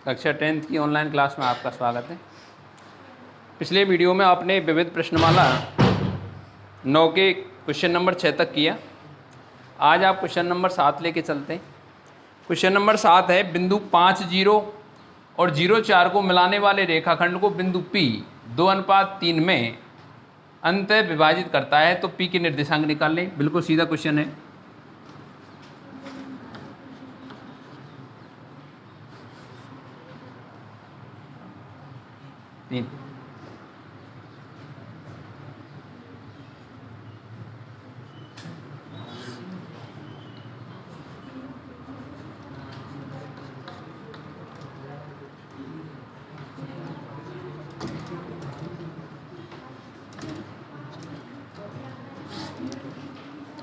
कक्षा 10th की online class में आपका स्वागत है। पिछले वीडियो में आपने विविध प्रश्नमाला 9 के क्वेश्चन नंबर 6 तक किया। आज आप क्वेश्चन नंबर 7 लेके चलते हैं। क्वेश्चन नंबर 7 है, बिंदु 5 0 और 0 4 को मिलाने वाले रेखाखंड को बिंदु P 2:3 में अंतः विभाजित करता है, तो P के निर्देशांक निकाल लें। बिल्कुल सीधा क्वेश्चन है। तीन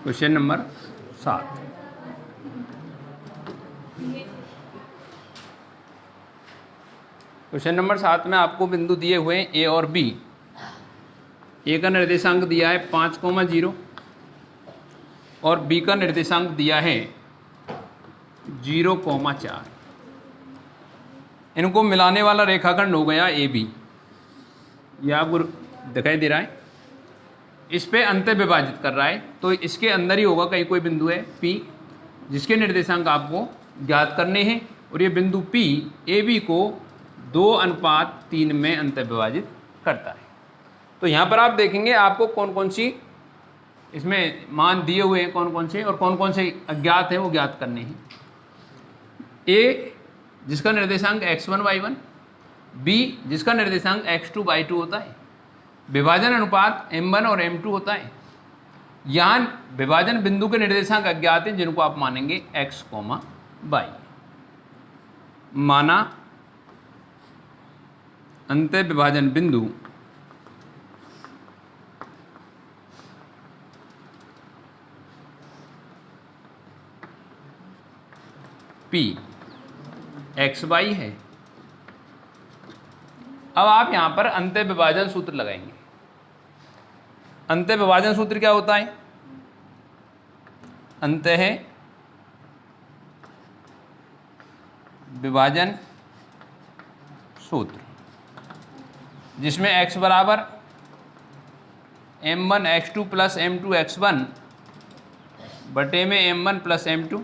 क्वेश्चन नंबर 7। क्वेश्चन नंबर 7 में आपको बिंदु दिए हुए हैं ए और बी। ए का निर्देशांक दिया है 5,0 और बी का निर्देशांक दिया है 0,4। इनको मिलाने वाला रेखाखंड हो गया ए बी। यह आपको दिखाई दे रहा है। इस पे अंतः विभाजित कर रहा है, तो इसके अंदर ही होगा कहीं कोई बिंदु है P, जिसके निर्देशांक आपको ज्ञात करने हैं। और ये बिंदु P ए बी को 2:3 में अंतः विभाजित करता है। तो यहाँ पर आप देखेंगे आपको कौन कौन सी इसमें मान दिए हुए हैं, कौन कौन से और कौन कौन से अज्ञात हैं वो ज्ञात करने हैं। ए जिसका निर्देशांक x1 y1, बी जिसका निर्देशांक x2 y2 होता है, विभाजन अनुपात m1 और m2 होता है। यहाँ विभाजन बिंदु के निर्देशांक अज्ञात हैं जिनको आप मानेंगे x, y। माना अंतः विभाजन बिंदु P x y है। अब आप यहां पर अंतः विभाजन सूत्र लगाएंगे। अंतः विभाजन सूत्र क्या होता है? अंतः विभाजन सूत्र जिसमें x बराबर m1 x2 plus m2 x1 बटे में m1 प्लस m2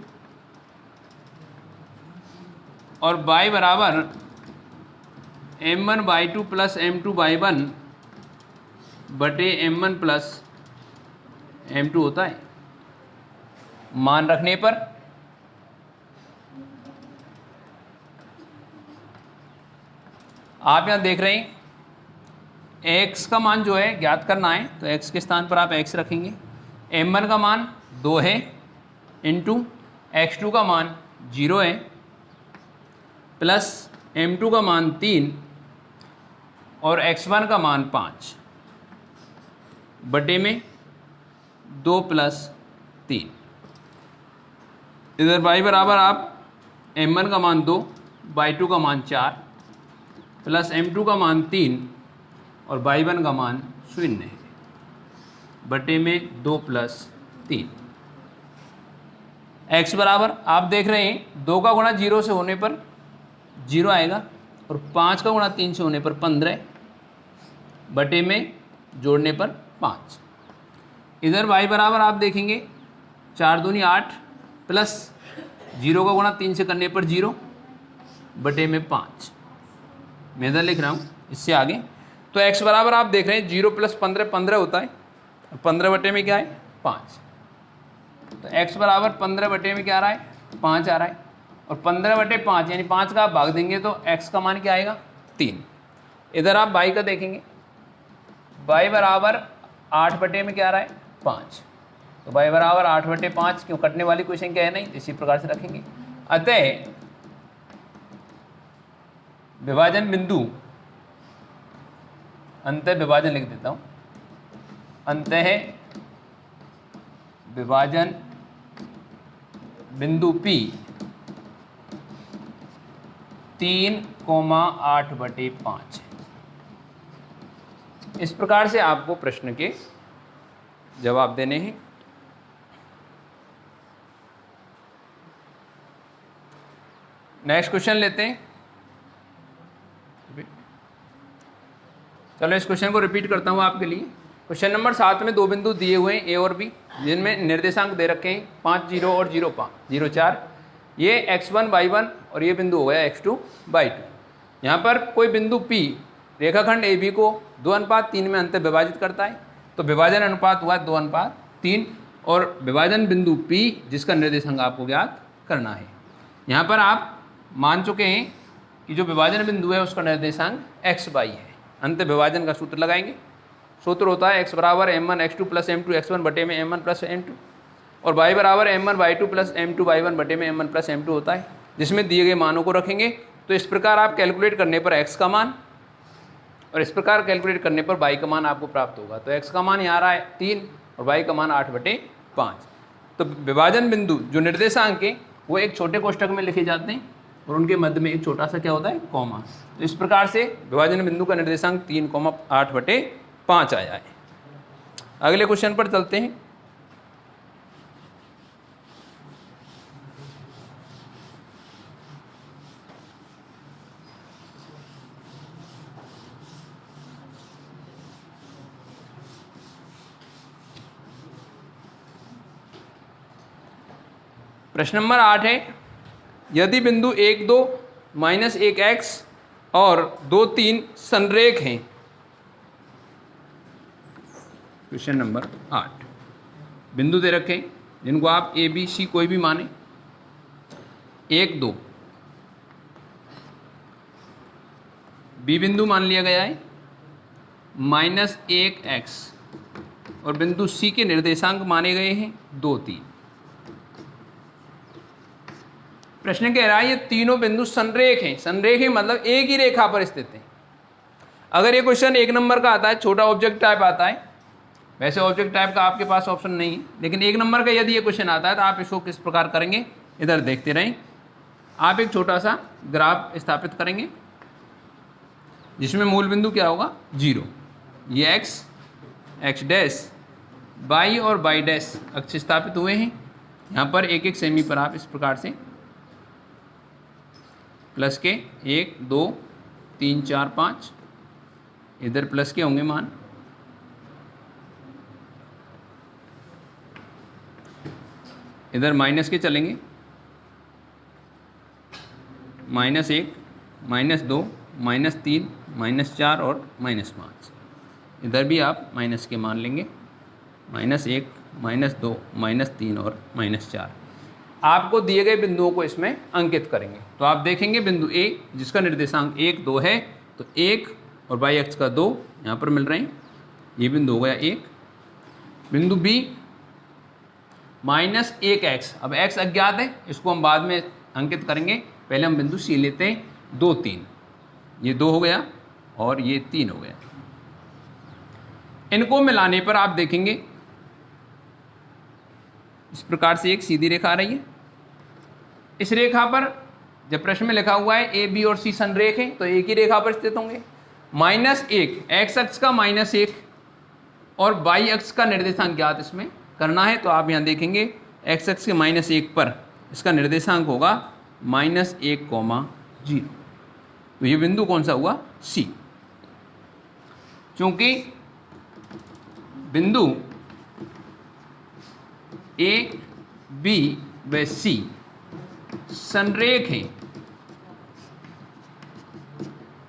और y बराबर m1 y2 plus m2 y1 बटे m1 प्लस m2 होता है। मान रखने पर आप यहाँ देख रहे हैं x का मान जो है ज्ञात करना है, तो x के स्थान पर आप x रखेंगे। m1 का मान 2 है इंटू x2 का मान 0 है प्लस m2 का मान 3 और x1 का मान 5 बटे में 2 प्लस 3। इधर y बराबर आप m1 का मान 2, y2 का मान 4 प्लस m2 का मान 3 और y1 का मान 0 है बटे में 2 प्लस 3। x बराबर आप देख रहे हैं 2 का गुणा 0 से होने पर 0 आएगा और 5 का गुणा 3 से होने पर 15 बटे में जोड़ने पर 5। इधर y बराबर आप देखेंगे 4 दूनी 8 प्लस 0 का गुणा 3 से करने पर 0 बटे में 5। मैं इधर लिख रहा हूँ इससे आगे। तो x बराबर आप देख रहे हैं 0 प्लस 15 15 होता है और 15 बटे में क्या है 5। तो x बराबर 15 बटे में क्या आ रहा है 5 आ रहा है और 15 बटे 5 यानी 5 का आप भाग देंगे तो x का मान क्या आएगा 3। इधर आप y का देखेंगे, y बराबर 8 बटे में क्या आ रहा है 5। तो y बराबर 8 बटे 5, क्यों कटने वाली कोई संख्या है नहीं, इसी प्रकार से रखेंगे। अतः विभाजन बिंदु अंतः विभाजन लिख देता हूँ, अंतः विभाजन बिंदु P 3,8 बटे 5 है। इस प्रकार से आपको प्रश्न के जवाब देने हैं। नेक्स्ट क्वेश्चन लेते हैं। चलो इस क्वेश्चन को रिपीट करता हूँ आपके लिए। क्वेश्चन नंबर 7 में दो बिंदु दिए हुए हैं ए और बी, जिनमें निर्देशांक दे रखे हैं 5 0 और 0 5 0 4। ये x1 y1 और ये बिंदु हो गया x2 y2। यहाँ पर कोई बिंदु P रेखाखंड AB को 2:3 में अंत विभाजित करता है, तो विभाजन अनुपात हुआ 2:3 और विभाजन बिंदु P जिसका निर्देशांक आपको ज्ञात करना है। यहाँ पर आप मान चुके हैं कि जो विभाजन बिंदु है उसका निर्देशांक x y है। अंत विभाजन का सूत्र लगाएंगे। सूत्र होता है x बराबर m1 x2 plus m2 x1 बटे में m1 प्लस m2 और y बराबर m1 y2 plus m2 y1 बटे में m1 प्लस m2 होता है, जिसमें दिए गए मानों को रखेंगे। तो इस प्रकार आप कैलकुलेट करने पर x का मान और इस प्रकार कैलकुलेट करने पर y का मान आपको प्राप्त होगा। तो x का मान यहाँ रहा है 3 और y का मान 8/5। तो विभाजन बिंदु जो निर्देशांक है वो एक छोटे कोष्ठक में लिखे जाते हैं और उनके मध्य में एक छोटा सा क्या होता है, कॉमा। तो इस प्रकार से विभाजन बिंदु का निर्देशांक 3,8/5 आया है। अगले क्वेश्चन पर चलते हैं। प्रश्न नंबर 8 है, यदि बिंदु 1 2 माइनस 1 x और 2 3 संरेख हैं। क्वेश्चन नंबर 8 बिंदु दे रखे जिनको आप ए बी सी कोई भी माने। 1 2 बी बिंदु मान लिया गया है, माइनस 1 x और बिंदु सी के निर्देशांक माने गए हैं 2 3। प्रश्न कह रहा है ये तीनों बिंदु संरेख हैं। संरेख है मतलब एक ही रेखा पर स्थित हैं। अगर ये क्वेश्चन 1 नंबर का आता है, छोटा ऑब्जेक्ट टाइप आता है, वैसे ऑब्जेक्ट टाइप का आपके पास ऑप्शन नहीं है, लेकिन 1 नंबर का यदि ये क्वेश्चन आता है तो आप इसको किस प्रकार करेंगे, इधर देखते रहें। आप एक छोटा सा ग्राफ स्थापित करेंगे जिसमें मूल बिंदु क्या होगा 0। ये x डैश y और y डैश अक्ष स्थापित हुए हैं। यहाँ पर एक एक सेमी पर आप इस प्रकार से प्लस के 1 2 3 4 5 इधर प्लस के होंगे मान, इधर माइनस के चलेंगे, -1 -2 -3 -4 और -5। इधर भी आप माइनस के मान लेंगे, -1 -2 -3 और -4। आपको दिए गए बिंदुओं को इसमें अंकित करेंगे। तो आप देखेंगे बिंदु ए जिसका निर्देशांक 1 2 है, तो 1 और y अक्ष का 2 यहाँ पर मिल रहे हैं, ये बिंदु हो गया 1। बिंदु बी -1 x, अब x अज्ञात है, इसको हम बाद में अंकित करेंगे। पहले हम बिंदु सी लेते हैं 2 3, ये 2 हो गया और ये 3 हो गया। इनको मिलाने पर आप देखेंगे इस प्रकार से एक सीधी रेखा आ रही है। इस रेखा पर जब प्रश्न में लिखा हुआ है ए बी और सी संरेख है तो एक ही रेखा पर स्थित होंगे। -1 x अक्ष का -1 और y अक्ष का निर्देशांक ज्ञात इसमें करना है। तो आप यहाँ देखेंगे x अक्ष के -1 पर इसका निर्देशांक होगा -1, 0। तो ये बिंदु कौन सा हुआ, C। क्योंकि बिंदु A B व C संरेख हैं,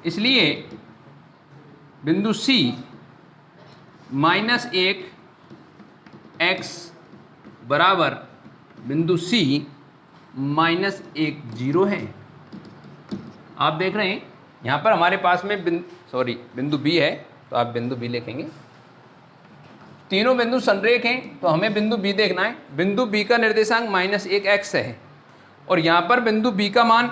इसलिए बिंदु C -1 x बराबर बिंदु C -1 0 है। आप देख रहे हैं यहाँ पर हमारे पास में बिंदु B है, तो आप बिंदु B लिखेंगे। तीनों बिंदु संरेख हैं तो हमें बिंदु B देखना है। बिंदु B का निर्देशांक -1 x है और यहाँ पर बिंदु B का मान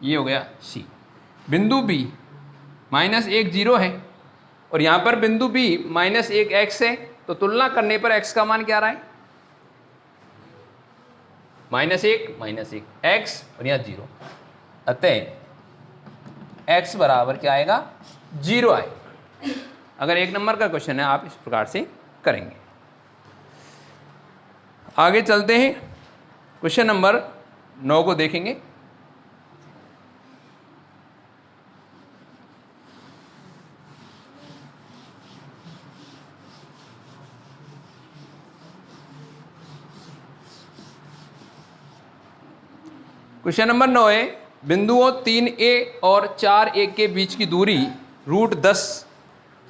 ये हो गया C। बिंदु B -1 0 है और यहाँ पर बिंदु B -1 x है, तो तुलना करने पर x का मान क्या रहा है, -1 x और यहाँ 0। अतः x बराबर क्या आएगा, 0 आएगा। अगर 1 नंबर का क्वेश्चन है आप इस प्रकार से करेंगे। आगे चलते हैं, क्वेश्चन नंबर 9 को देखेंगे। क्वेश्चन नंबर 9 है, बिंदुओं 3a और 4a के बीच की दूरी √10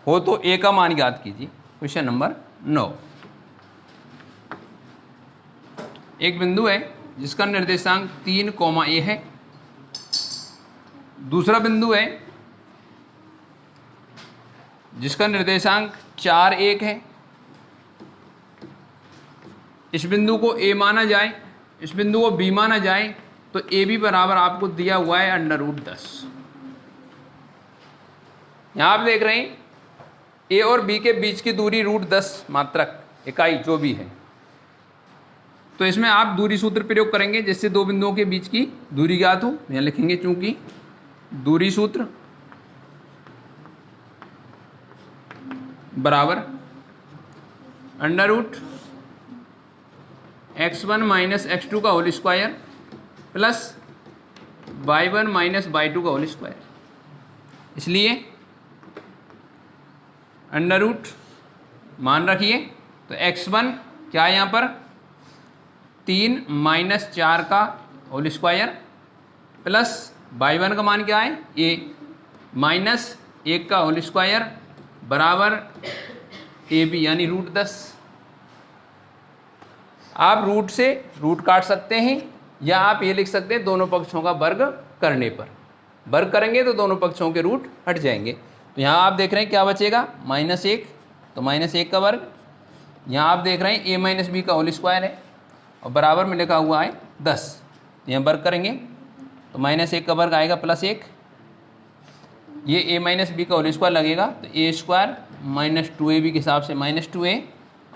हो तो a का मान ज्ञात कीजिए। क्वेश्चन नंबर 9, एक बिंदु है जिसका निर्देशांक 3, a है। दूसरा बिंदु है जिसका निर्देशांक 4, 1 है। इस बिंदु को a माना जाए, इस बिंदु को b माना जाए, तो ए बी बराबर आपको दिया हुआ है √10। यहां आप देख रहे हैं ए और बी के बीच की दूरी √10 मात्रक इकाई जो भी है। तो इसमें आप दूरी सूत्र प्रयोग करेंगे जिससे दो बिंदुओं के बीच की दूरी ज्ञात हो। यहां लिखेंगे चूंकि दूरी सूत्र बराबर √x1 माइनस x2 का whole square plus y1 minus y2 का होल स्क्वायर। इसलिए अंडर रूट मान रखिए, तो x1 क्या है यहाँ पर 3 माइनस 4 का होल स्क्वायर प्लस y1 का मान क्या है a माइनस 1 का होल स्क्वायर बराबर ab यानी √10। आप रूट से रूट काट सकते हैं या आप ये लिख सकते हैं दोनों पक्षों का वर्ग करने पर। वर्ग करेंगे तो दोनों पक्षों के रूट हट जाएंगे। तो यहाँ आप देख रहे हैं क्या बचेगा -1, तो -1 का वर्ग। यहाँ आप देख रहे हैं a माइनस बी का होल स्क्वायर है और बराबर में लिखा हुआ है 10। यहाँ वर्ग करेंगे तो -1 का वर्ग आएगा +1, ये a माइनस बी का होल स्क्वायर लगेगा तो a स्क्वायर माइनस 2ab के हिसाब से -2a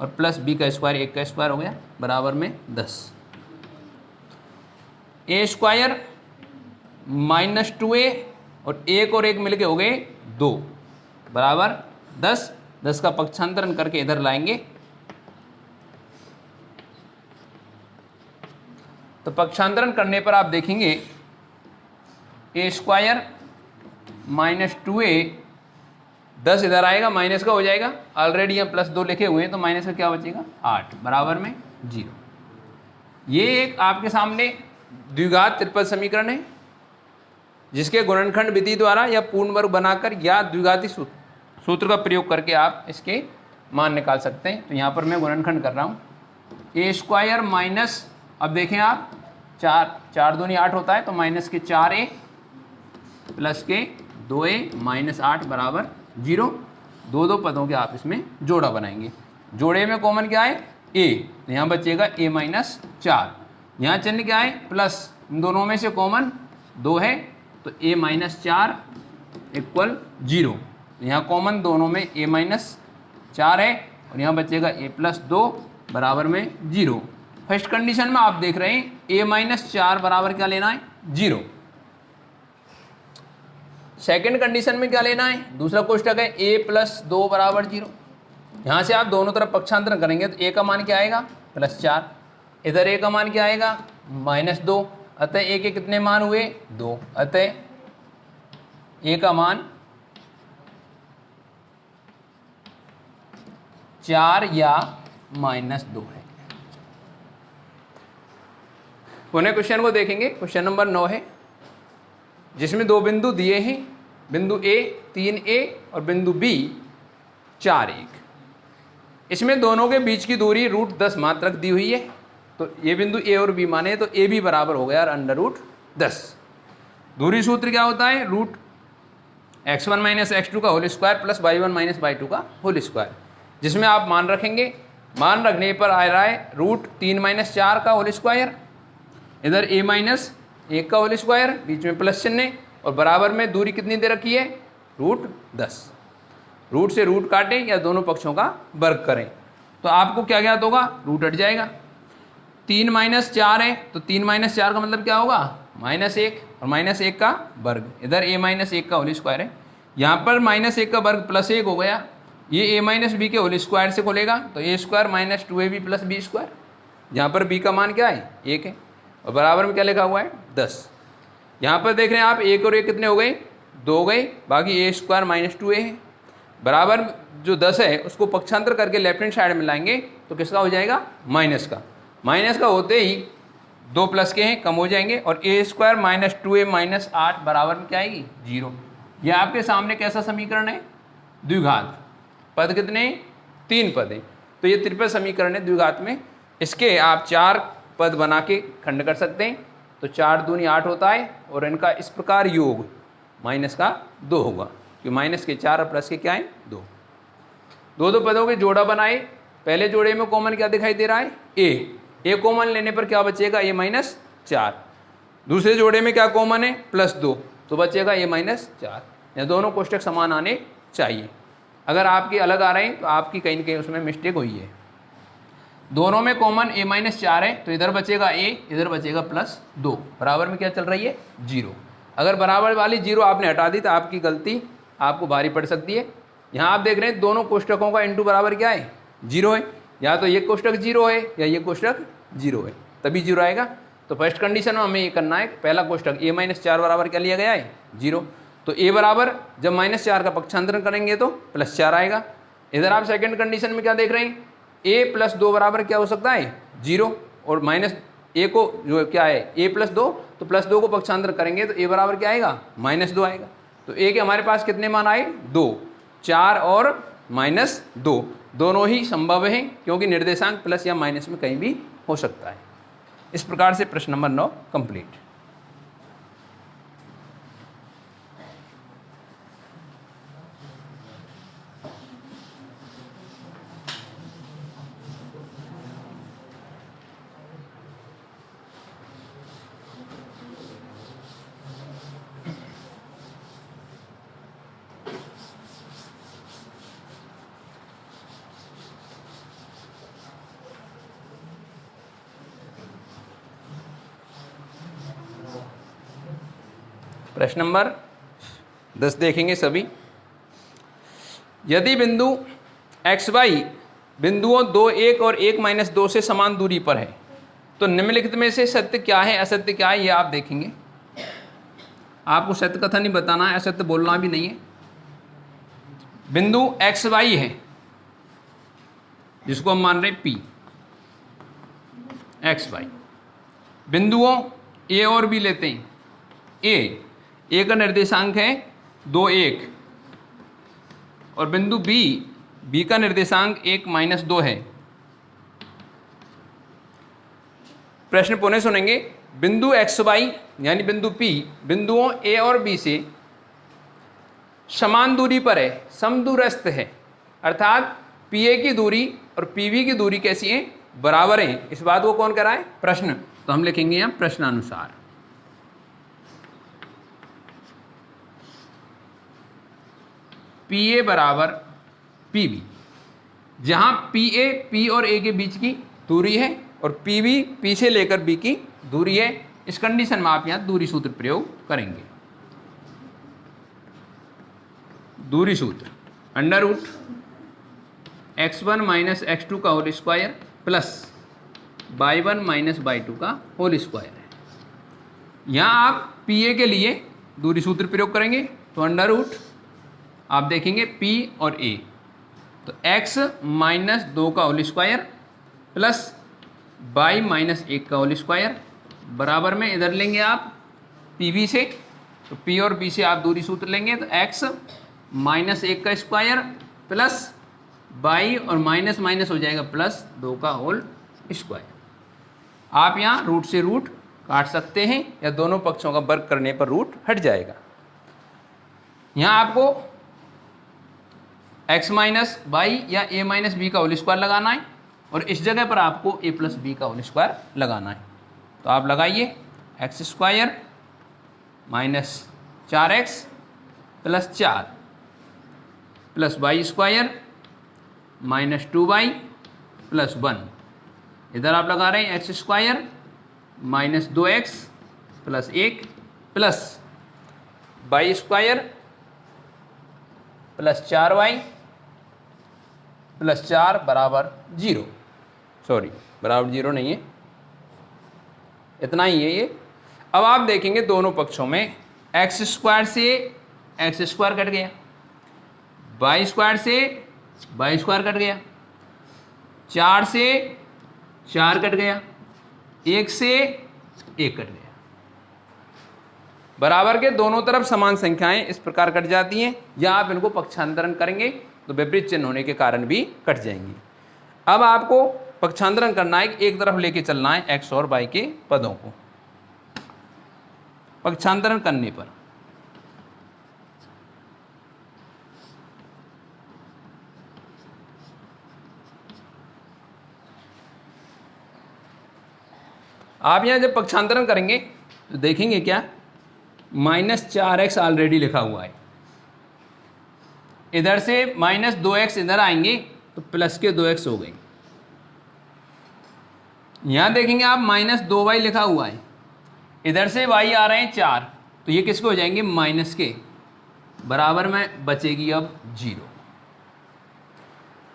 और प्लस b का स्क्वायर 1 का स्क्वायर हो गया बराबर में 10। a स्क्वायर -2a और 1 और 1 मिलके हो गए 2 बराबर 10। 10 का पक्षांतरण करके इधर लाएंगे तो पक्षांतरण करने पर आप देखेंगे a स्क्वायर -2a 10 इधर आएगा, माइनस का हो जाएगा। ऑलरेडी यहाँ +2 लिखे हुए हैं तो माइनस का क्या बचेगा 8 बराबर में 0। ये एक आपके सामने द्विघात त्रिपद समीकरण है जिसके गुणनखंड विधि द्वारा या पूर्ण वर्ग बनाकर या द्विघाती सूत्र का प्रयोग करके आप इसके मान निकाल सकते हैं। तो यहाँ पर मैं गुणनखंड कर रहा हूँ a स्क्वायर माइनस, अब देखें आप 4 दूनी 8 होता है तो माइनस के 4a प्लस के 2a माइनस 8 बराबर 0। दो पदों के आप इसमें जोड़ा बनाएंगे। जोड़े में कॉमन क्या है a, तो यहाँ बचेगा a माइनस 4। यहाँ चिन्ह क्या है प्लस, इन दोनों में से कॉमन 2 है तो a माइनस 4 इक्वल 0। यहाँ कॉमन दोनों में a माइनस 4 है और यहाँ बचेगा a प्लस 2 बराबर में 0। फर्स्ट कंडीशन में आप देख रहे हैं a माइनस 4 बराबर क्या लेना है 0। सेकेंड कंडीशन में क्या लेना है, दूसरा कोष्टक है a प्लस 2 बराबर 0। यहाँ से आप दोनों तरफ पक्षांतरण करेंगे तो a का मान क्या आएगा +4, इधर a का मान क्या आएगा -2, अतः a के कितने मान हुए 2, अतः a का मान 4 या -2 है। पुनः क्वेश्चन को देखेंगे। क्वेश्चन नंबर 9 है जिसमें दो बिंदु दिए हैं, बिंदु A 3a और बिंदु B 4, 1। इसमें दोनों के बीच की दूरी √10 मात्रक दी हुई है। तो ये बिंदु A और B माने तो AB बराबर हो गया √10। दूरी सूत्र क्या होता है √x1 माइनस x2 का whole square plus y1 minus y2 का होल स्क्वायर, जिसमें आप मान रखेंगे। मान रखने पर आ रहा है √3 माइनस 4 का होल स्क्वायर, इधर a माइनस 1 का होल स्क्वायर, बीच में प्लस चिन्ह और बराबर में दूरी कितनी दे रखी है √10। रूट से रूट काटें या दोनों पक्षों का वर्ग करें तो आपको क्या ज्ञात होगा, रूट हट जाएगा। 3 माइनस 4 है तो 3 माइनस 4 का मतलब क्या होगा -1 और -1 का वर्ग, इधर a माइनस 1 का होल स्क्वायर है। यहाँ पर -1 का वर्ग +1 हो गया, ये a माइनस बी के होल स्क्वायर से खोलेगा तो a square minus 2ab plus b square. यहाँ पर b का मान क्या है 1 है और बराबर में क्या लिखा हुआ है 10। यहाँ पर देख रहे हैं आप 1 और 1 कितने हो गए 2 हो गए, बाकी a स्क्वायर माइनस 2a है बराबर जो 10 है उसको पक्षांतर करके लेफ्ट हैंड साइड में लाएंगे तो किसका हो जाएगा माइनस का। माइनस का होते ही दो प्लस के हैं, कम हो जाएंगे, और ए स्क्वायर माइनस 2a माइनस 8 बराबर में क्या आएगी 0। यह आपके सामने कैसा समीकरण है, द्विघात। पद कितने, 3 पद हैं, तो ये त्रिपद समीकरण है द्विघात में। इसके आप 4 पद बना के खंड कर सकते हैं, तो 4 दूनी 8 होता है, और इनका इस प्रकार योग माइनस का 2 होगा, क्योंकि माइनस के 4 और प्लस के क्या है 2। दो पदों के जोड़ा बनाए, पहले जोड़े में कॉमन क्या दिखाई दे रहा है ए कॉमन लेने पर क्या बचेगा a माइनस 4। दूसरे जोड़े में क्या कॉमन है +2, तो बचेगा a माइनस 4। या दोनों कोष्टक समान आने चाहिए। अगर आपके अलग आ रहे हैं तो आपकी कहीं न कहीं उसमें मिस्टेक हुई है। दोनों में कॉमन a माइनस 4 है, तो इधर बचेगा a, इधर बचेगा +2, बराबर में क्या चल रही है 0। अगर बराबर वाली 0 आपने हटा दी तो आपकी गलती आपको भारी पड़ सकती है। यहाँ आप देख रहे हैं दोनों कोष्टकों का इनटू बराबर क्या है 0 है, या तो ये कोष्टक 0 है या ये कोष्टक 0 है, तभी 0 आएगा। तो फर्स्ट कंडीशन में हमें ये करना है, पहला कोष्टक a माइनस 4 बराबर क्या लिया गया है 0, तो a बराबर जब -4 का पक्षांतरण करेंगे तो +4 आएगा। इधर आप सेकंड कंडीशन में क्या देख रहे हैं, a + 2 बराबर क्या हो सकता है 0, और -a को जो क्या है a + 2, तो +2 को पक्षांतर करेंगे तो a बराबर क्या आएगा -2 आएगा। तो a के हमारे पास कितने मान आए 2, 4 और -2 दोनों ही संभव हैं, क्योंकि निर्देशांक प्लस या माइनस में कहीं भी हो सकता है। इस प्रकार से प्रश्न नंबर 9 कंप्लीट। प्रश्न नंबर 10 देखेंगे सभी। यदि बिंदु XY बिंदुओं 2, 1 और 1 - 2 से समान दूरी पर है, तो निम्नलिखित में से सत्य क्या है असत्य क्या है, ये आप देखेंगे। आपको सत्य कथन नहीं बताना है, असत्य बोलना भी नहीं है। बिंदु XY है जिसको हम मान रहे हैं P, XY। बिंदुओं A और B लेते हैं। A का निर्देशांक है 2, 1, और बिंदु B का निर्देशांक 1 - 2 है। प्रश्न पुनः सुनेंगे। बिंदु XY यानी बिंदु P बिंदुओं A और B से समान दूरी पर है, समदूरस्थ है, अर्थात PA की दूरी और PB की दूरी कैसी है बराबर है। इस बात को कौन कह रहा है प्रश्न, तो हम लिखेंगे यहाँ प्रश्नानुसार। PA बराबर PB, जहां PA P और A के बीच की दूरी है और PB P से लेकर B की दूरी है। इस कंडीशन में आप यहां दूरी सूत्र प्रयोग करेंगे। दूरी सूत्र √x1 - x2 का whole square plus y1 - y2 का होल स्क्वायर है। यहाँ आप PA के लिए दूरी सूत्र प्रयोग करेंगे, तो अंडर आप देखेंगे P और A, तो x - 2 का होल स्क्वायर प्लस y - 1 का होल स्क्वायर बराबर में इधर लेंगे आप PB से, तो P और B से आप दूरी सूत्र लेंगे, तो x - 1 का स्क्वायर प्लस y और माइनस माइनस हो जाएगा +2 का होल स्क्वायर। आप यहाँ रूट से रूट काट सकते हैं या दोनों पक्षों का वर्ग करने पर रूट हट जाएगा। यहाँ आपको x - y या a - b का होल स्क्वायर लगाना है, और इस जगह पर आपको a + b का होल स्क्वायर लगाना है। तो आप लगाइए x² - 4x + 4 plus y² - 2y + 1। इधर आप लगा रहे हैं x² - 2x + 1 plus y² + 4y + 4 बराबर 0। सॉरी, बराबर 0 नहीं है, इतना ही है ये। अब आप देखेंगे दोनों पक्षों में x² से x² कट गया, y² से y² कट गया, 4 से 4 कट गया, 1 से 1 कट गया। बराबर के दोनों तरफ समान संख्याएं इस प्रकार कट जाती हैं, या आप इनको पक्षांतरण करेंगे तो विपरीत चिन्ह होने के कारण भी कट जाएंगी। अब आपको पक्षांतरण करना है कि एक तरफ लेके चलना है एक्स और वाई के पदों को। पक्षांतरण करने पर आप यहां जब पक्षांतरण करेंगे तो देखेंगे क्या, -4x ऑलरेडी लिखा हुआ है, इधर से -2x इधर आएंगे तो प्लस के 2x हो गए। यहां देखेंगे आप -2y लिखा हुआ है, इधर से y आ रहे हैं 4, तो ये किसके हो जाएंगे, माइनस के, बराबर में बचेगी अब 0।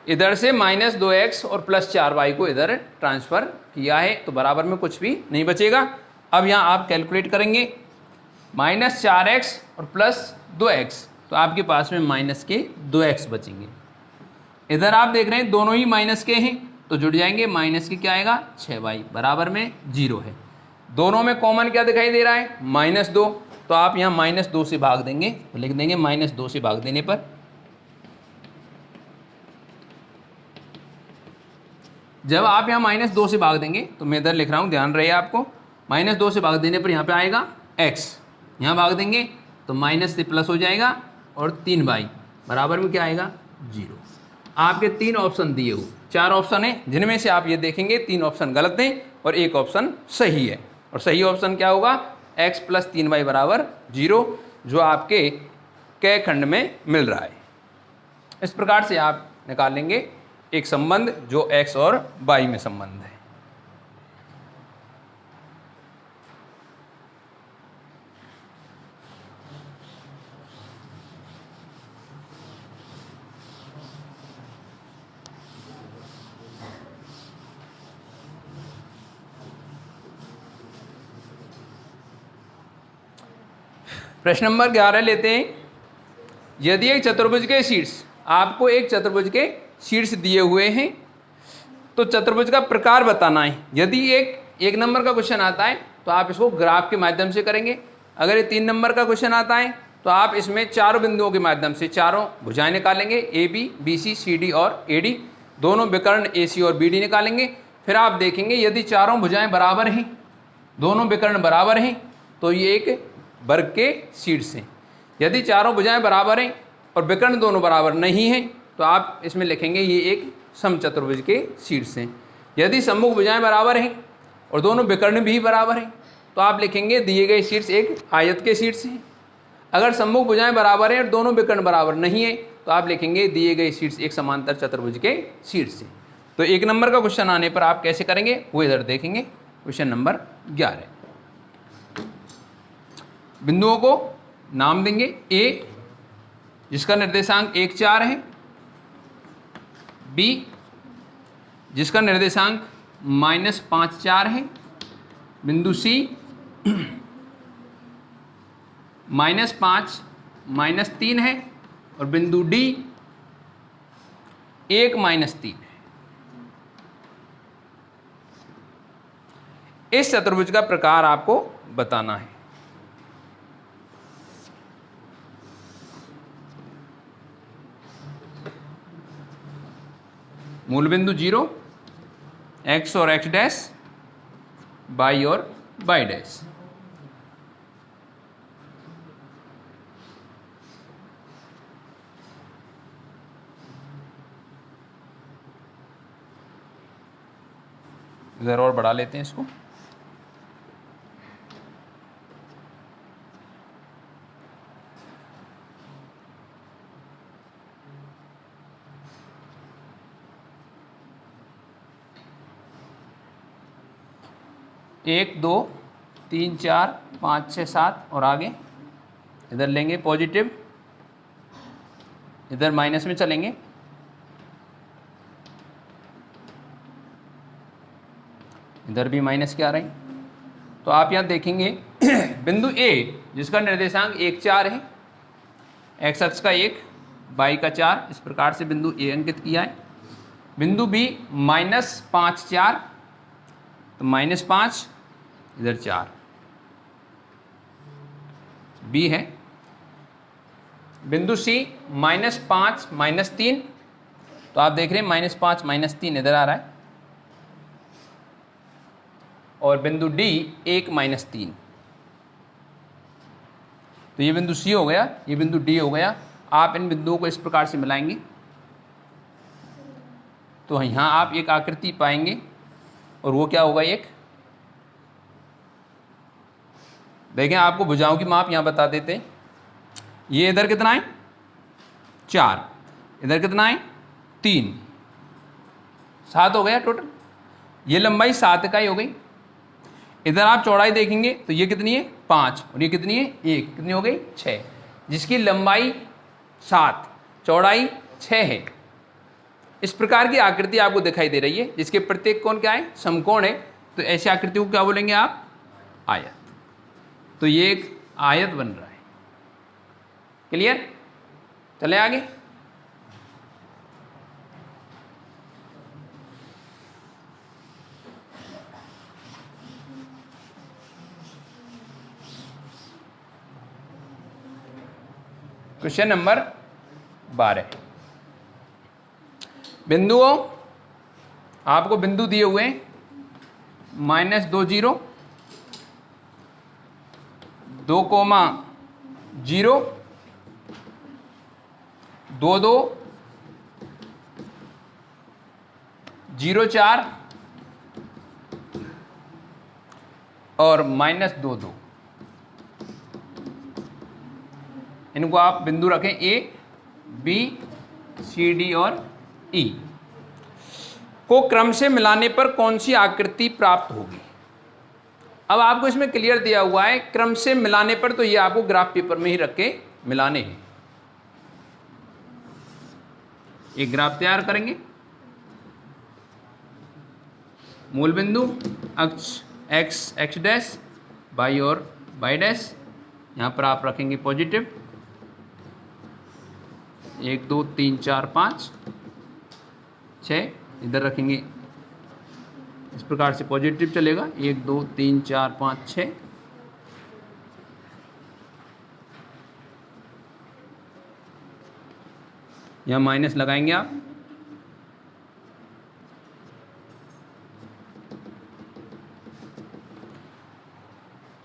इधर से -2x और +4y को इधर ट्रांसफर किया है तो बराबर में कुछ भी नहीं बचेगा। अब यहां आप कैलकुलेट करेंगे, -4x और +2x, तो आपके पास में -2x बचेंगे। इधर आप देख रहे हैं दोनों ही माइनस के हैं तो जुड़ जाएंगे, माइनस के क्या आएगा, 6y, बराबर में 0 है। दोनों में कॉमन क्या दिखाई दे रहा है, -2, तो आप यहाँ -2 से भाग देंगे तो लिख देंगे -2 से भाग देने पर जब आप यहाँ -2 से भाग देंगे, तो मैं इधर लिख रहा हूँ, ध्यान रहे आपको, -2 से भाग देने पर यहाँ पे आएगा x, यहाँ भाग देंगे तो माइनस से प्लस हो जाएगा और 3y, बराबर में क्या आएगा, 0। आपके 3 ऑप्शन दिए हुए, 4 ऑप्शन है जिनमें से आप ये देखेंगे 3 ऑप्शन गलत हैं और 1 ऑप्शन सही है। और सही ऑप्शन क्या होगा, x + 3y बराबर 0, जो आपके क खंड में मिल रहा है। इस प्रकार से आप निकालेंगे एक संबंध जो x और y में संबंध है। प्रश्न नंबर 11 लेते हैं। यदि एक चतुर्भुज के शीर्ष, आपको एक चतुर्भुज के शीर्ष दिए हुए हैं तो चतुर्भुज का प्रकार बताना है। यदि एक नंबर का क्वेश्चन आता है तो आप इसको ग्राफ के माध्यम से करेंगे। अगर ये 3 नंबर का क्वेश्चन आता है तो आप इसमें 4 बिंदुओं के माध्यम से चारों भुजाएं निकालेंगे, AB, BC, CD और AD, दोनों विकर्ण AC और BD निकालेंगे। फिर आप देखेंगे यदि चारों भुजाएं बराबर हैं, दोनों विकर्ण बराबर हैं, तो ये एक वर्ग के शीर्ष हैं। यदि चारों भुजाएं बराबर हैं और विकर्ण दोनों बराबर नहीं हैं तो आप इसमें लिखेंगे ये एक समचतुर्भुज के शीर्ष हैं। यदि सम्मुख भुजाएं बराबर हैं और दोनों विकर्ण भी बराबर हैं तो आप लिखेंगे दिए गए शीर्ष एक आयत के शीर्ष हैं। अगर सम्मुख भुजाएं बराबर हैं और दोनों विकर्ण बराबर नहीं है तो आप लिखेंगे दिए गए शीर्ष एक समांतर चतुर्भुज के शीर्ष हैं। तो 1 नंबर का क्वेश्चन आने पर आप कैसे करेंगे वो इधर देखेंगे। क्वेश्चन नंबर 11, बिंदुओं को नाम देंगे। A जिसका निर्देशांक 1, 4 है, B जिसका निर्देशांक -5, 4 है, बिंदु C -5, -3 है और बिंदु D 1, -3 है। इस चतुर्भुज का प्रकार आपको बताना है। मूल बिंदु 0, x और x डैश, y और y डैश। इधर और बढ़ा लेते हैं इसको। एक, 2, 3, 4, 5, 6, 7 और आगे इधर लेंगे पॉजिटिव, इधर माइनस में चलेंगे, इधर भी माइनस के आ रहे हैं। तो आप यहाँ देखेंगे बिंदु A जिसका निर्देशांक 1, 4 है, x अक्ष का 1, y का 4, इस प्रकार से बिंदु A अंकित किया है। बिंदु B -5, 4, तो -5, इधर 4, बी है। बिंदु सी -5 -3, तो आप देख रहे हैं -5 -3 इधर आ रहा है, और बिंदु डी 1 -3, तो ये बिंदु सी हो गया, ये बिंदु डी हो गया। आप इन बिंदुओं को इस प्रकार से मिलाएंगे तो यहाँ आप एक आकृति पाएंगे, और वो क्या होगा, एक, देखें आपको भुजाओं की माप यहाँ बता देते हैं। ये इधर कितना है 4, इधर कितना है 3, 7 हो गया टोटल। ये लंबाई 7 इकाई हो गई। इधर आप चौड़ाई देखेंगे तो ये कितनी है 5, और ये कितनी है 1, कितनी हो गई 6, जिसकी लंबाई 7 चौड़ाई 6 है। इस प्रकार की आकृति आपको दिखाई दे रही है, जिसके प्रत्येक कोण क्या है, समकोण है। तो ऐसी आकृति को क्या बोलेंगे आप, आयत। तो ये एक आयत बन रहा है। क्लियर, चले आगे। क्वेश्चन नंबर 12, बिंदुओं, आपको बिंदु दिए हुए हैं -2 0, 2, 0, 2 2, 0 4 और -2 2। इनको आप बिंदु रखें ए, बी, सी, डी और ई को क्रम से मिलाने पर कौन सी आकृति प्राप्त होगी। अब आपको इसमें क्लियर दिया हुआ है क्रम से मिलाने पर, तो ये आपको ग्राफ पेपर में ही रख के मिलाने हैं। एक ग्राफ तैयार करेंगे, मूल बिंदु, अक्ष एक्स एक्स डैश, वाई और वाई डैश, यहाँ पर आप रखेंगे पॉजिटिव 1 2 3 4 5 6, इधर रखेंगे इस प्रकार से पॉजिटिव चलेगा 1 2 3 4 5 6। यहाँ माइनस लगाएंगे आप।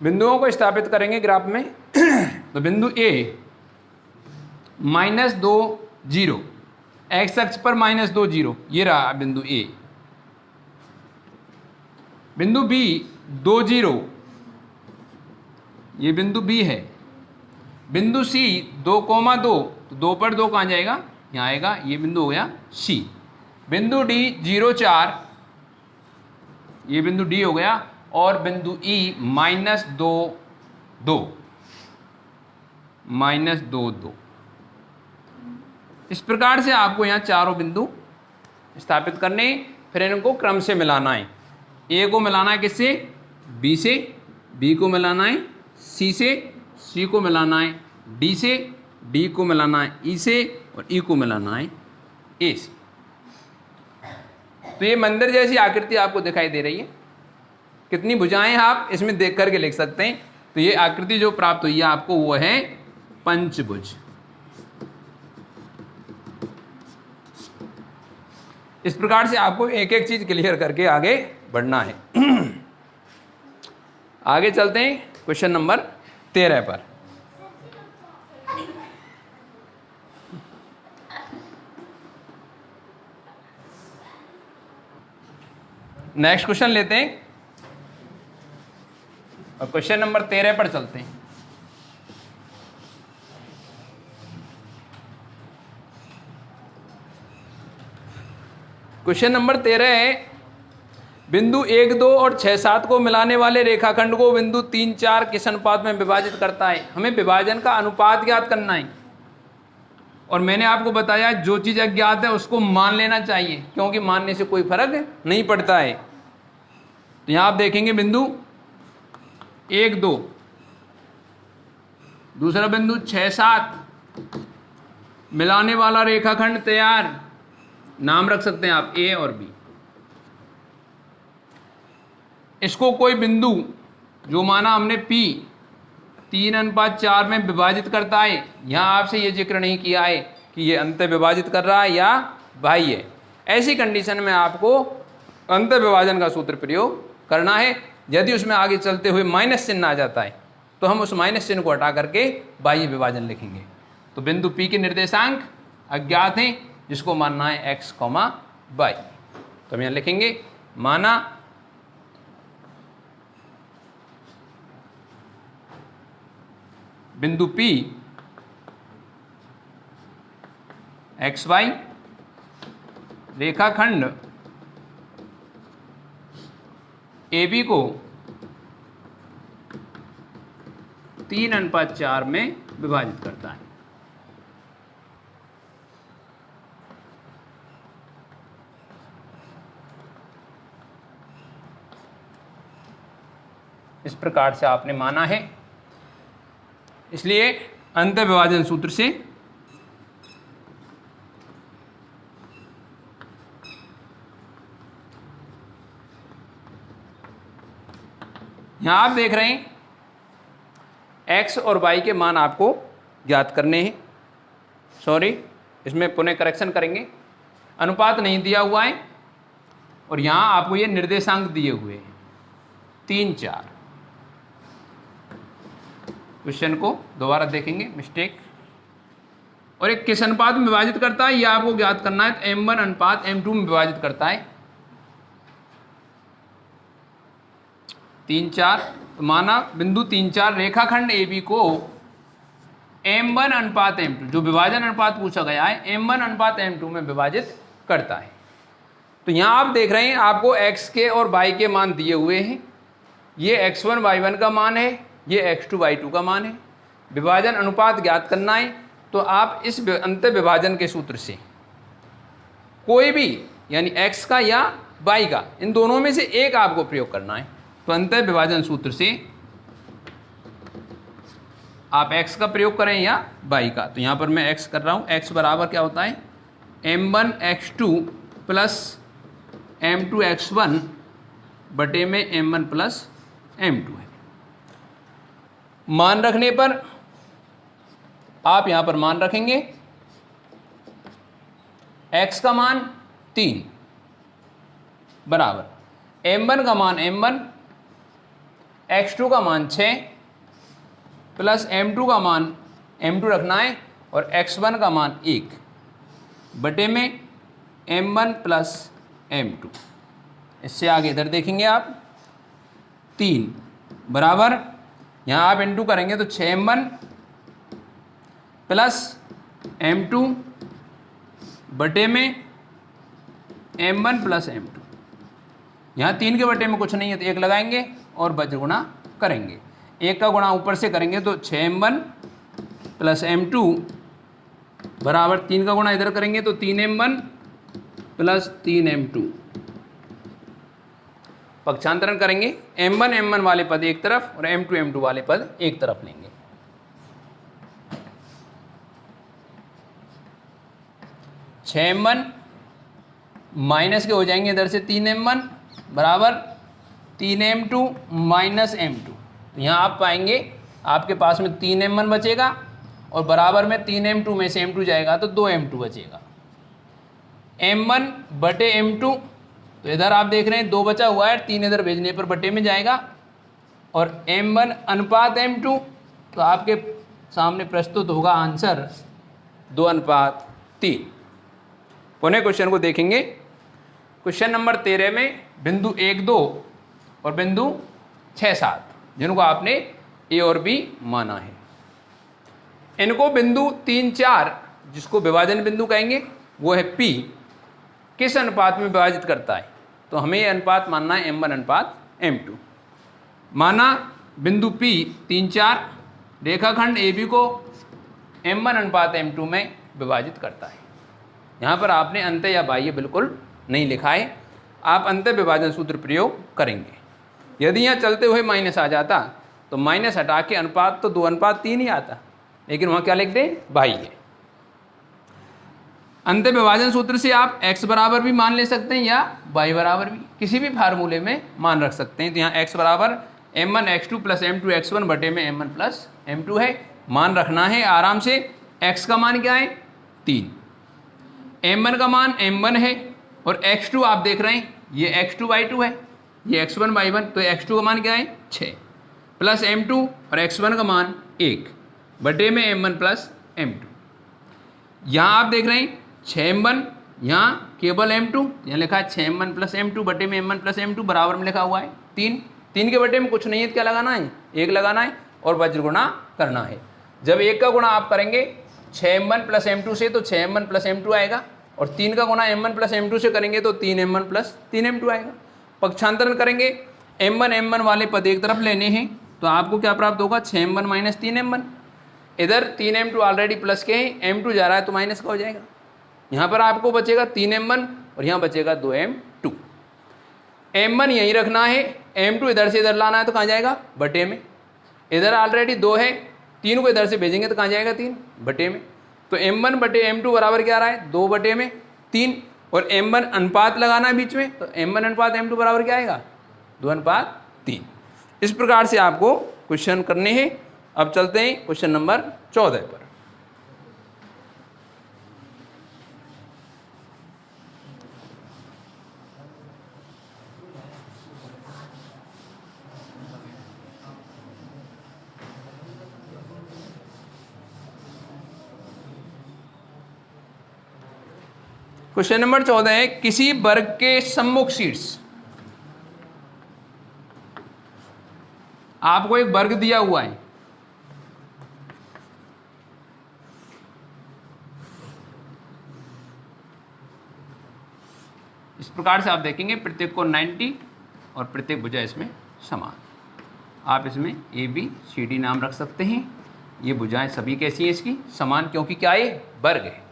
बिंदुओं को स्थापित करेंगे ग्राफ में। तो बिंदु ए -2 0, एक्स अक्ष पर -2 0, ये रहा बिंदु ए। बिंदु बी 2 0, ये बिंदु बी है। बिंदु सी 2, 2, तो 2 पर 2 कहाँ जाएगा, यहाँ आएगा, ये बिंदु हो गया सी। बिंदु डी 0 4, ये बिंदु डी हो गया। और बिंदु ई -2 2, -2 2। इस प्रकार से आपको यहाँ चारों बिंदु स्थापित करने, फिर इनको क्रम से मिलाना है। ए को मिलाना है किससे, बी से, बी को मिलाना है सी से, सी को मिलाना है डी से, डी को मिलाना है ई से, और ई को मिलाना है ए से। तो ये मंदिर जैसी आकृति आपको दिखाई दे रही है। कितनी भुजाएं आप इसमें देख करके लिख सकते हैं। तो ये आकृति जो प्राप्त हुई है आपको, वो है पंचभुज। इस प्रकार से आपको एक एक चीज क्लियर करके आगे बढ़ना है। आगे चलते हैं क्वेश्चन नंबर 13 पर। नेक्स्ट क्वेश्चन लेते हैं और क्वेश्चन नंबर 13 पर चलते हैं। क्वेश्चन नंबर 13 है, बिंदु 1 2 और 6 7 को मिलाने वाले रेखाखंड को बिंदु 3 4 किस अनुपात में विभाजित करता है। हमें विभाजन का अनुपात ज्ञात करना है, और मैंने आपको बताया जो चीज़ अज्ञात है उसको मान लेना चाहिए, क्योंकि मानने से कोई फर्क नहीं पड़ता है। तो यहाँ आप देखेंगे बिंदु 1 2, दूसरा बिंदु 6 7, मिलाने वाला रेखाखंड तैयार, नाम रख सकते हैं आप ए और बी। इसको कोई बिंदु जो माना हमने P 3:4 में विभाजित करता है, यहाँ आपसे ये जिक्र नहीं किया है कि ये अंत विभाजित कर रहा है या बाह्य। ऐसी कंडीशन में आपको अंत विभाजन का सूत्र प्रयोग करना है। यदि उसमें आगे चलते हुए माइनस चिन्ह आ जाता है तो हम उस माइनस चिन्ह को हटा करके बाह्य विभाजन लिखेंगे। तो बिंदु P के निर्देशांक अज्ञात हैं, जिसको मानना है x, y। तो हम यहाँ लिखेंगे माना बिंदु P XY रेखाखंड AB को 3:4 में विभाजित करता है। इस प्रकार से आपने माना है, इसलिए अंत विभाजन सूत्र से यहां आप देख रहे हैं x और y के मान आपको ज्ञात करने हैं। सॉरी, इसमें पुनः करेक्शन करेंगे। अनुपात नहीं दिया हुआ है और यहां आपको ये निर्देशांक दिए हुए हैं 3, 4। क्वेश्चन को दोबारा देखेंगे, मिस्टेक। और एक किस अनुपात में विभाजित करता है, यह आपको ज्ञात करना है। तो M1:M2 में विभाजित करता है 3, 4। तो माना बिंदु 3, 4 रेखाखंड AB को M1:M2, जो विभाजन अनुपात पूछा गया है, M1:M2 में विभाजित करता है। तो यहाँ आप देख रहे हैं आपको x के और y के मान दिए हुए हैं। ये x1 y1 का मान है, ये x2 y2 का मान है। विभाजन अनुपात ज्ञात करना है, तो आप इस अंत विभाजन के सूत्र से कोई भी, यानी x का या y का, इन दोनों में से एक आपको प्रयोग करना है। तो अंत विभाजन सूत्र से आप x का प्रयोग करें या y का। तो यहाँ पर मैं x कर रहा हूँ। x बराबर क्या होता है, m1x2 प्लस m2x1 बटे में m1 प्लस m2 है। मान रखने पर आप यहाँ पर मान रखेंगे x का मान 3 बराबर m1 का मान m1, x2 का मान 6 प्लस m2 का मान m2 रखना है और x1 का मान 1 बटे में m1 प्लस m2। इससे आगे इधर देखेंगे आप 3 बराबर, यहाँ आप इंटू करेंगे तो 6m1 प्लस m2 बटे में m1 प्लस m2। यहाँ 3 के बटे में कुछ नहीं है तो 1 लगाएंगे और वज्र गुणा करेंगे। 1 का गुणा ऊपर से करेंगे तो 6m1 प्लस m2 बराबर 3 का गुणा इधर करेंगे तो 3m1 प्लस 3m2। पक्षांतरण करेंगे, m1 वाले पद एक तरफ और m2 वाले पद एक तरफ लेंगे। m1 माइनस के हो जाएंगे इधर से 3m1 बराबर 3m2 माइनस m2। तो यहाँ आप पाएंगे आपके पास में 3m1 बचेगा और बराबर में 3m2 में से m2 जाएगा तो 2m2 बचेगा। m1 बटे m2, तो इधर आप देख रहे हैं 2 बचा हुआ है, 3 इधर भेजने पर बटे में जाएगा और m1 अनुपात m2, तो आपके सामने प्रस्तुत होगा आंसर 2:3। पुनः क्वेश्चन को देखेंगे। क्वेश्चन नंबर 13 में बिंदु 1, 2 और बिंदु 6, 7 जिनको आपने A और B माना है, इनको बिंदु 3, 4 जिसको विभाजन बिंदु कहेंगे वो है P, किस अनुपात में विभाजित करता है। तो हमें ये अनुपात मानना है M1:M2। माना बिंदु P 3, 4 रेखाखंड AB को M1:M2 में विभाजित करता है। यहाँ पर आपने अंत या बाह्य बिल्कुल नहीं लिखा है, आप अंत विभाजन सूत्र प्रयोग करेंगे। यदि यहाँ चलते हुए माइनस आ जाता तो माइनस हटा के अनुपात तो 2:3 ही आता, लेकिन वहाँ क्या लिख दें, बाह्य। अंत विभाजन सूत्र से आप x बराबर भी मान ले सकते हैं या y बराबर भी, किसी भी फार्मूले में मान रख सकते हैं। तो यहाँ x बराबर m1 x2 plus m2 x1 बटे में m1 प्लस m2 है। मान रखना है आराम से। x का मान क्या है 3, m1 का मान m1 है और x2 आप देख रहे हैं ये x2/2 है, ये x1/1, तो x2 का मान क्या है 6 प्लस m2 और x1 का मान 1 बटे में m1 प्लस m2। यहाँ आप देख रहे हैं 6m1, यहाँ केवल m2, यहाँ लिखा है 6m1 प्लस m2 बटे में m1 प्लस m2 बराबर में लिखा हुआ है 3। 3 के बटे में कुछ नहीं है तो क्या लगाना है 1 लगाना है और वज्र गुणा करना है। जब 1 का गुणा आप करेंगे 6m1 प्लस m2 से तो 6m1 प्लस m2 आएगा और 3 का गुणा m1 प्लस m2 से करेंगे तो 3m1 प्लस 3m2 आएगा। पक्षांतरण करेंगे m1 वाले पद एक तरफ लेने हैं तो आपको क्या प्राप्त होगा 6m1 माइनस 3m1। इधर 3m2 ऑलरेडी प्लस के हैं, m2 जा रहा है तो माइनस का हो जाएगा। यहाँ पर आपको बचेगा 3m1 और यहाँ बचेगा 2m2। m1 यहीं रखना है, m2 इधर से इधर लाना है तो कहाँ जाएगा बटे में। इधर ऑलरेडी 2 है, 3 को इधर से भेजेंगे तो कहाँ जाएगा 3 बटे में। तो m1 बटे m2 बराबर क्या आ रहा है 2 बटे में 3 और m1 अनुपात लगाना है बीच में तो m1 अनुपात m2 बराबर क्या आएगा 2:3। इस प्रकार से आपको क्वेश्चन करने हैं। अब चलते हैं क्वेश्चन नंबर 14 पर। क्वेश्चन नंबर 14 है किसी वर्ग के सम्मुख शीर्ष, आपको एक वर्ग दिया हुआ है, इस प्रकार से आप देखेंगे प्रत्येक को 90 और प्रत्येक भुजा इसमें समान। आप इसमें ABCD नाम रख सकते हैं। ये भुजाएं सभी कैसी हैं इसकी समान, क्योंकि क्या ये वर्ग है।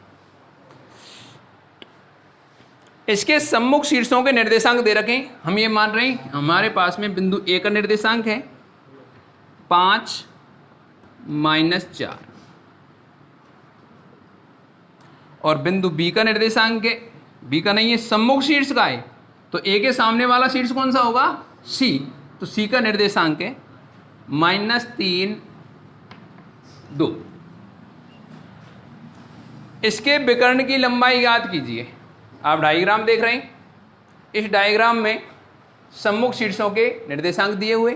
इसके सम्मुख शीर्षों के निर्देशांक दे रखे हैं। हम ये मान रहे हैं हमारे पास में बिंदु A का निर्देशांक है 5 - 4 और बिंदु B का निर्देशांक है, B का नहीं है, सम्मुख शीर्ष का है, तो A के सामने वाला शीर्ष कौन सा होगा C, तो C का निर्देशांक है -3 2। इसके विकर्ण की लंबाई ज्ञात कीजिए। आप डायग्राम देख रहे हैं, इस डायग्राम में सम्मुख शीर्षों के निर्देशांक दिए हुए,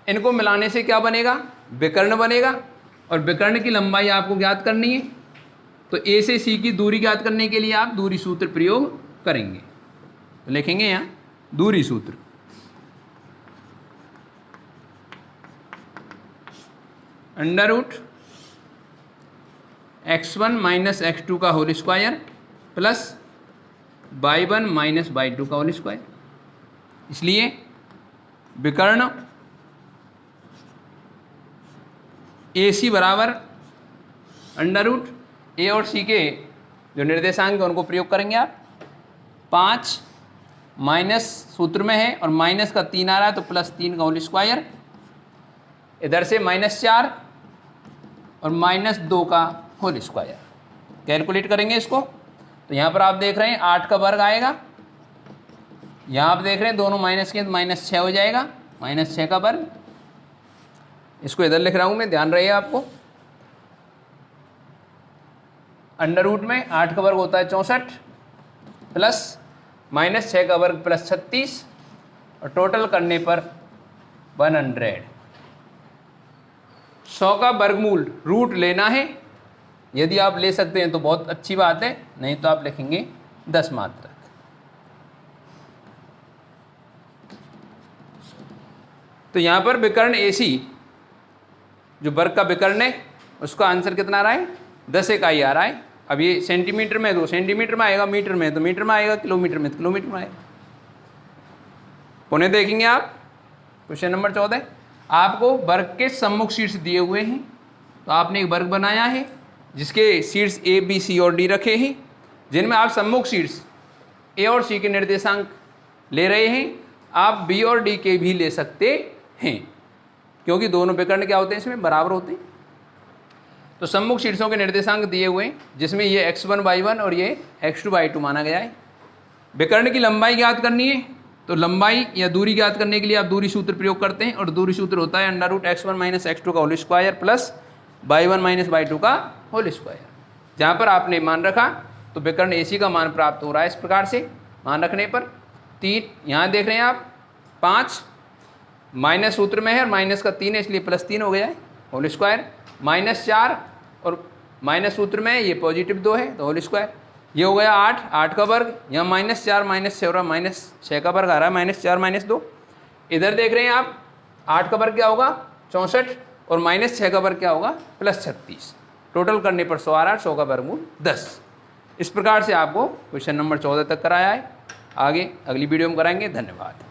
इनको मिलाने से क्या बनेगा विकर्ण बनेगा और विकर्ण की लंबाई आपको ज्ञात करनी है। तो A से C की दूरी ज्ञात करने के लिए आप दूरी सूत्र प्रयोग करेंगे। तो लिखेंगे यहाँ दूरी सूत्र √x1 - x2 का whole square plus y1 - y2 का होल स्क्वायर। इसलिए विकर्ण AC बराबर √A और C के जो निर्देशांक है उनको प्रयोग करेंगे आप। 5 माइनस सूत्र में है और माइनस का 3 आ रहा है तो +3 का होल स्क्वायर, इधर से -4 और -2 का होल स्क्वायर। कैलकुलेट करेंगे इसको तो यहाँ पर आप देख रहे हैं 8 का वर्ग आएगा, यहाँ आप देख रहे हैं दोनों माइनस के तो -6 हो जाएगा, -6 का वर्ग। इसको इधर लिख रहा हूँ मैं, ध्यान रहे आपको। अंडर में 8 का वर्ग होता है 64 प्लस -6 का वर्ग +36 और टोटल करने पर 100। 100 का वर्गमूल रूट लेना है, यदि आप ले सकते हैं तो बहुत अच्छी बात है, नहीं तो आप लिखेंगे 10 मात्रक। तो यहाँ पर विकर्ण AC जो वर्ग का विकर्ण है उसका आंसर कितना आ रहा है 10 इकाई आ रहा है। अब ये सेंटीमीटर में तो सेंटीमीटर में आएगा, मीटर में तो मीटर में आएगा, किलोमीटर में तो किलोमीटर में आएगा। पुनः देखेंगे आप क्वेश्चन नंबर 14, आपको वर्ग के सम्मुख शीर्ष दिए हुए हैं, तो आपने एक वर्ग बनाया है जिसके शीर्ष A B C और D रखे हैं, जिनमें आप सम्मुख शीर्ष A और C के निर्देशांक ले रहे हैं। आप B और D के भी ले सकते हैं क्योंकि दोनों विकर्ण क्या होते हैं इसमें बराबर होते हैं। तो सम्मुख शीर्षों के निर्देशांक दिए हुए हैं जिसमें ये x1 y1 और ये x2 y2 माना गया है। विकर्ण की लंबाई ज्ञात करनी है तो लंबाई या दूरी ज्ञात करने के लिए आप दूरी सूत्र प्रयोग करते हैं और दूरी सूत्र होता है √x1 - x2 का whole square plus y1 - y2 का होल स्क्वायर। जहाँ पर आपने मान रखा तो विकर्ण AC का मान प्राप्त हो रहा है इस प्रकार से। मान रखने पर 3, यहाँ देख रहे हैं आप 5 माइनस सूत्र में है और माइनस का 3 है इसलिए +3 हो गया है होल स्क्वायर, -4 और माइनस सूत्र में है ये +2 है तो होल स्क्वायर। ये हो गया 8 का वर्ग, यहाँ -4 -6 और -6 का वर्ग आ रहा है -4 -2। इधर देख रहे हैं आप 8 का वर्ग क्या होगा 64 और -6 का वर्ग क्या होगा +36। टोटल करने पर 100 आ रहा है, 100 का वर्गमूल 10। इस प्रकार से आपको क्वेश्चन नंबर 14 तक कराया है। आगे अगली वीडियो में कराएंगे। धन्यवाद।